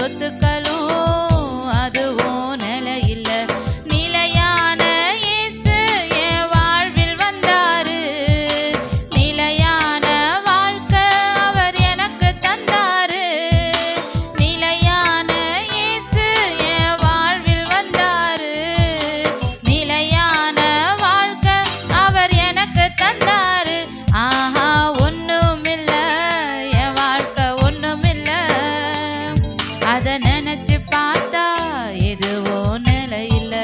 சொத்துக்களும் அதுவும் நிலையில்ல. நிலையான இயேசு என் வாழ்வில் வந்தாரு. நிலையான வாழ்க்கை அவர் எனக்கு தந்தாரு. நிலையான இயேசு என் வாழ்வில் வந்தாரு. நிலையான வாழ்க்கை அவர் எனக்கு தந்தாரு. ஆஹா, ஒண்ணுமில்ல என் வாழ்க்கை ஒண்ணுமில்ல. அத நினைச்சு பார்த்தா எதுவோ நிலையில்ல.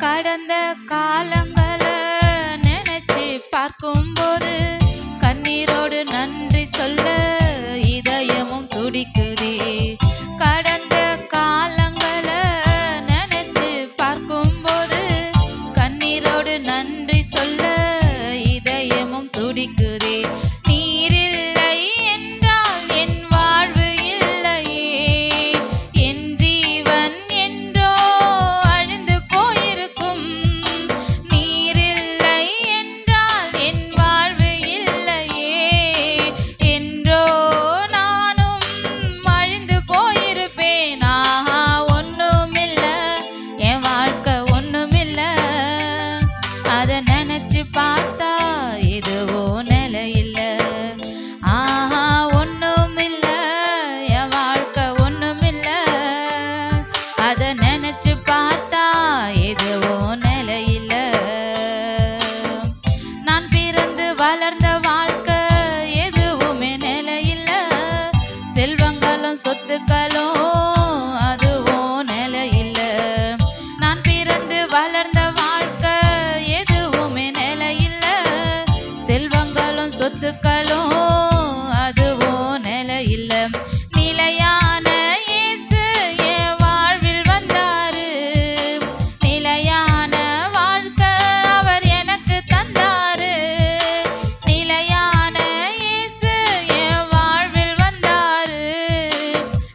கடந்த காலங்களை நினைச்சு பார்க்கும்போது கண்ணீரோடு நன்றி சொல்ல இதயமும் துடிக்குதே. கடந்த காலங்களை நினைச்சு பார்க்கும்போது கண்ணீரோடு நன்றி சொல்ல இதயமும் துடிக்குதே. நீரில்லை என்றால் என் வாழ்வு இல்லையே. என் ஜீவன் என்றோ அழிந்து போயிருக்கும். நீரில்லை என்றால் என் வாழ்வு இல்லையே. என்றோ நானும் அழிந்து போயிருப்பேன். ஆஹா, ஒண்ணுமில்ல என் வாழ்க்கை ஒண்ணுமில்ல. அத நினைச்சு பார்த்தா எதுவோ நிலையில்ல. ஆஹா, ஒண்ணுமில்ல என் வாழ்க்கை ஒண்ணுமில்ல. அத நினைச்சு பார்த்தா எதுவோ நிலையில்ல. நான் பிறந்து வளர்ந்த வாழ்க்கை எதுவுமே நிலையில்ல. செல்வங்களும் சொத்துக்களும் அதுவும் நிலையில்ல. நான் பிறந்து வளர்ந்த வாழ்க்கை எதுவுமே நிலையில்ல. செல்வங்களும் சொத்துக்களும் அதுவும் நிலையில்ல. நிலையான இயேசு என் வாழ்வில் வந்தாரு. நிலையான வாழ்க்கை அவர் எனக்கு தந்தாரு. நிலையான இயேசு என் வாழ்வில் வந்தாரு.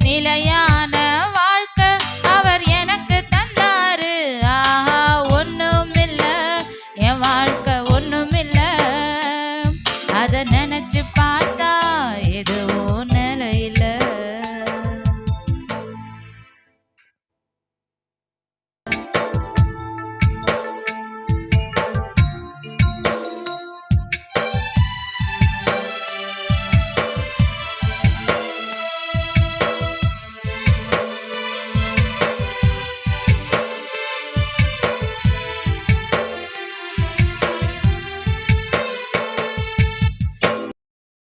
நிலையான வாழ்க்கை அவர் எனக்கு தந்தாரு. ஆஹா, ஒண்ணுமில்ல என் வாழ்க்கை ஒண்ணுமில்ல. அத நினைச்சு பார்த்தா எதுவோ